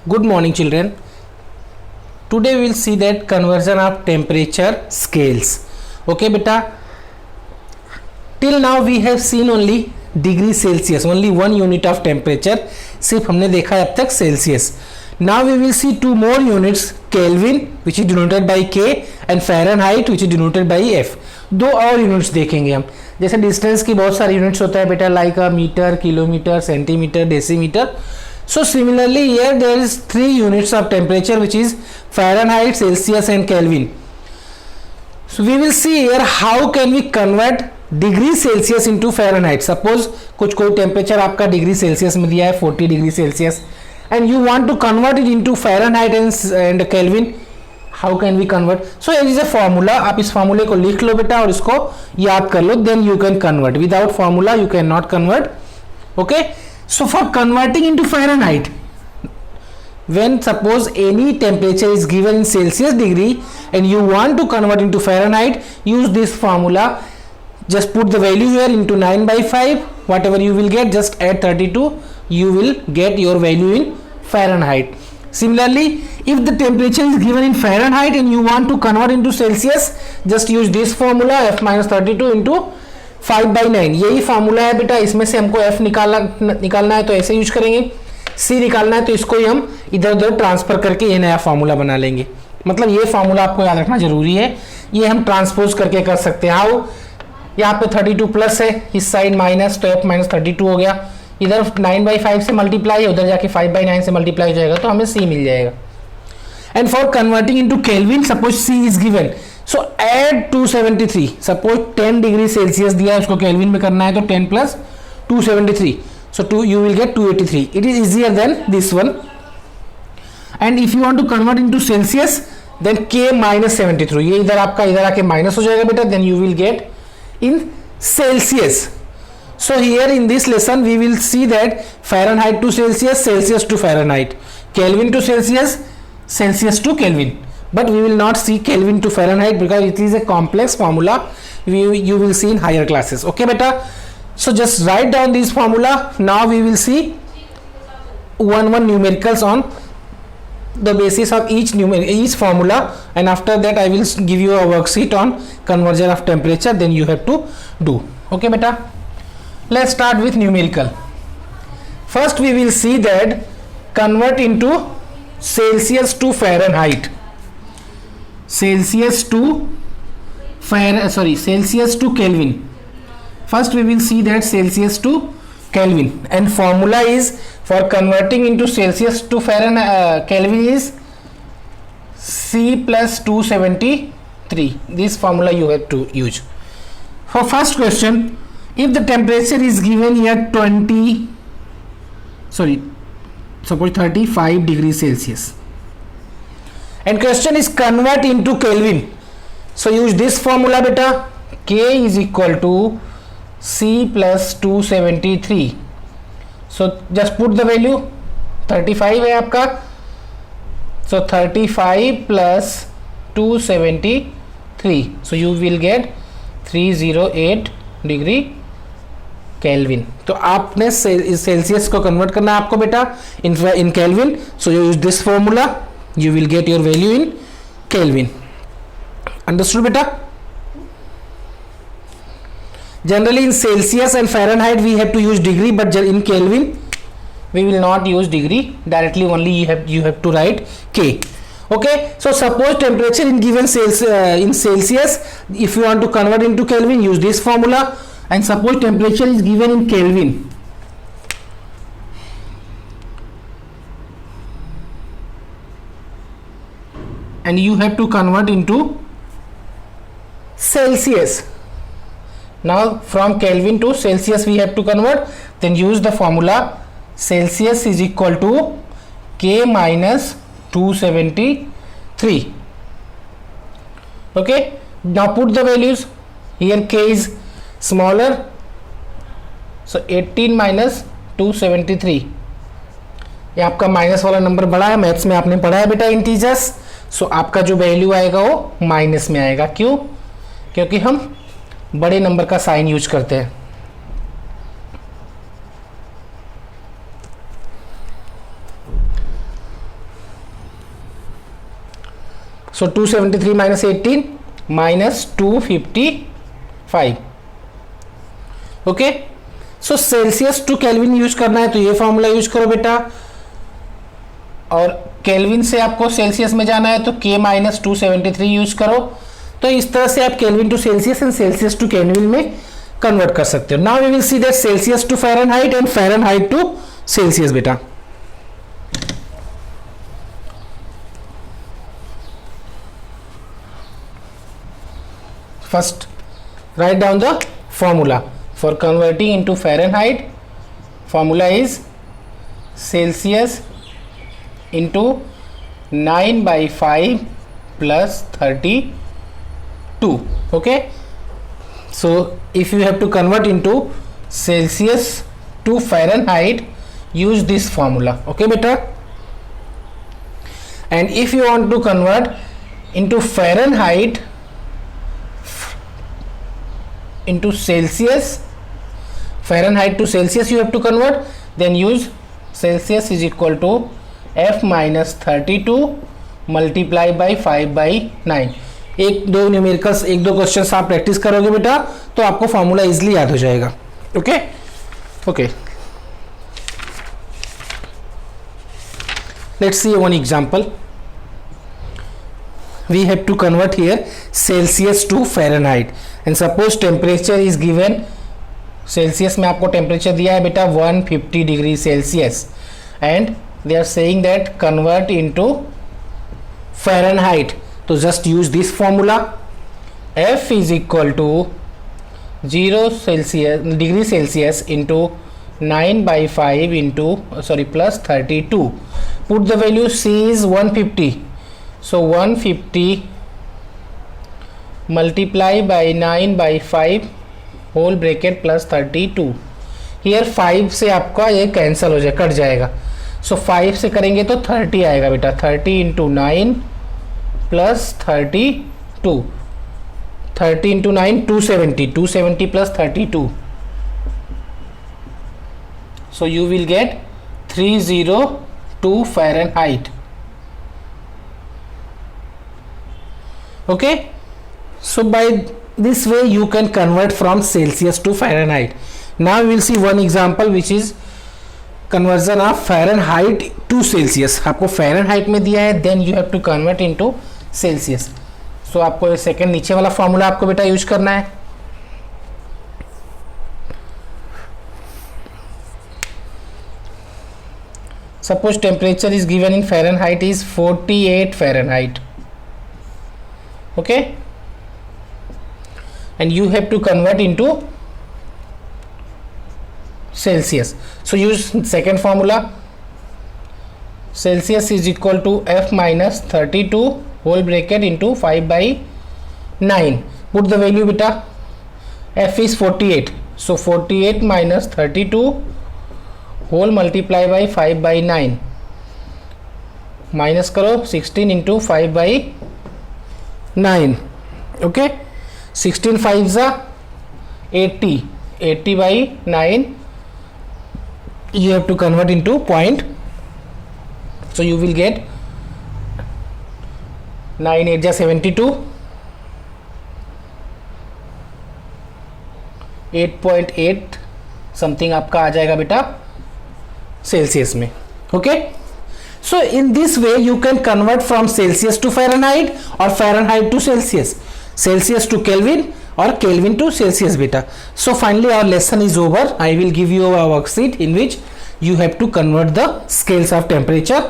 Good morning, children. Today we will see that conversion of temperature scales. Okay, beta. Till now we have seen only degree Celsius, only one unit of temperature. सिर्फ हमने देखा है अब तक Celsius. Now we will see two more units, Kelvin which is denoted by K and Fahrenheit which is denoted by F. दो और units देखेंगे हम. जैसे डिस्टेंस की बहुत सारे यूनिट्स होता है बेटा, like metre, kilometre, centimetre, decimetre. So similarly here there is three units of temperature which is Fahrenheit, Celsius and Kelvin. So we will see here how can we convert degree Celsius into Fahrenheit. Suppose कोई temperature आपका degree Celsius में दिया है 40 degree Celsius and you want to convert it into Fahrenheit and Kelvin. How can we convert? So it is a formula. आप इस फॉर्मूले को लिख लो बेटा और इसको याद कर लो, then you can convert. Without formula you can not convert. Okay, so for converting into Fahrenheit, when suppose any temperature is given in Celsius degree and you want to convert into Fahrenheit, use this formula. Just put the value here into 9 by 5, whatever you will get, just add 32, you will get your value in Fahrenheit. Similarly, if the temperature is given in Fahrenheit and you want to convert into Celsius, just use this formula, f minus 32 into 5 by 9. यही formula है बेटा. इसमें से हमको f निकालना है तो ऐसे यूज करेंगे, c निकालना है तो इसको ही हम इधर उधर ट्रांसफर करके ये नया फार्मूला बना लेंगे. मतलब ये फार्मूला आपको याद रखना जरूरी है. ये हम ट्रांसपोज करके कर सकते हैं. हाउ? यहाँ पे 32 प्लस है, इस साइड माइनस, तो f माइनस 32 हो गया. इधर 9 बाई 5 से मल्टीप्लाई है, उधर जाके 5 बाई 9 से मल्टीप्लाई हो जाएगा तो हमें c मिल जाएगा. And for converting into Kelvin, suppose c is given, so add 273. Suppose 10 degree Celsius दिया है, उसको केल्विन में करना है तो 10 plus 273, so you will get 283. It is easier than this one. And if you want to convert into Celsius, then K minus 73. ये इधर आपका इधर आके माइनस हो जाएगा बेटा, then you will get in Celsius. So here in this lesson we will see that Fahrenheit to Celsius, Celsius to Fahrenheit, Kelvin to Celsius, Celsius to Kelvin. But we will not see Kelvin to Fahrenheit because it is a complex formula. You will see in higher classes. Okay beta. So just write down this formula. Now we will see one numericals on the basis of each formula, and after that I will give you a worksheet on conversion of temperature, then you have to do. Okay beta, let's start with numerical. First we will see that convert into Celsius to Fahrenheit, Celsius to Kelvin. First we will see that Celsius to Kelvin, and formula is for converting into Celsius to Fahrenheit, Kelvin is C plus 273. This formula you have to use. For first question, if the temperature is given here 35 degrees Celsius, and question is convert into Kelvin, so use this formula beta. K is equal to C plus 273. So just put the value. 35 है आपका, so 35 plus 273, so you will get 308 degree Kelvin. तो आपने Celsius को convert करना है आपको बेटा in Kelvin. So you use this formula, you will get your value in Kelvin. Understood बेटा? Generally in Celsius and Fahrenheit we have to use degree, but in Kelvin we will not use degree directly, only you have to write K. Okay, so suppose temperature in given in Celsius, if you want to convert into Kelvin, use this formula. And suppose temperature is given in Kelvin, and you have to convert into Celsius. Now from Kelvin to Celsius we have to convert, then use the formula. Celsius is equal to K minus 273. Okay, now put the values. Here K is smaller, so 18 minus 273. ये आपका minus वाला number बड़ा है, maths में आपने पढ़ा है बेटा इंटीजर्स. सो आपका जो वैल्यू आएगा वो माइनस में आएगा. क्यों? क्योंकि हम बड़े नंबर का साइन यूज करते हैं. So 273 minus 18 minus 255. Okay, so Celsius to Kelvin use करना है तो ये फॉर्मूला यूज करो बेटा, और केल्विन से आपको सेल्सियस में जाना है तो K माइनस 273 यूज करो। तो इस तरह से आप Kelvin to Celsius and Celsius to Kelvin में कन्वर्ट कर सकते हो। Now we will see that Celsius to Fahrenheit and Fahrenheit to Celsius बेटा। First, write down the formula for converting into Fahrenheit. Formula is Celsius into 9 by 5 plus 32. Okay. So, if you have to convert into Celsius to Fahrenheit, use this formula. Okay, beta. And if you want to convert into Fahrenheit into Celsius, Fahrenheit to Celsius you have to convert, then use Celsius is equal to F minus 32 multiply by 5 by 9। एक दो numericals, एक दो questions आप practice करोगे बेटा तो आपको formula easily याद हो जाएगा। Okay okay, let's see one example. We have to convert here Celsius to Fahrenheit and suppose temperature is given, Celsius में आपको टेम्परेचर दिया है बेटा 150 degree Celsius and they are saying that convert into Fahrenheit, तो just use this formula, F is equal to 0 Celsius degree Celsius into 9 by 5 into plus 32, put the value, C is 150, so 150 multiply by 9 by 5 whole bracket plus 32। Here 5 से आपका ये cancel हो जाए, cut जाएगा। सो 5 से करेंगे तो 30 आएगा बेटा, 30 into 9 plus 32, 30 into 9 270, 270 plus 32, so you will get 302 Fahrenheit। Okay, so by this way you can convert from Celsius to Fahrenheit। Now we will see one example which is conversion of Fahrenheit to Celsius। आपको Fahrenheit में दिया है, then you have to convert into Celsius। so आपको second नीचे वाला formula आपको बेटा use करना है। Suppose temperature is given in Fahrenheit is 48 Fahrenheit, okay, and you have to convert into Celsius, so use second formula, Celsius is equal to F minus 32 whole bracket into 5 by 9, put the value beta, F is 48, so 48 minus 32 whole multiply by 5 by 9, minus करो 16 into 5 by 9, okay, 16 5 ज़ा 80, 80 by 9 you have to convert into point, so you will get 9 8 ज़ा 72, 8.8 something आपका आ जाएगा बेटा सेल्सियस में। Okay, so in this way you can convert from Celsius to Fahrenheit और Fahrenheit to Celsius, Celsius to Kelvin और Kelvin to Celsius बेटा। So finally our lesson is over. I will give you a worksheet in which you have to convert the scales of temperature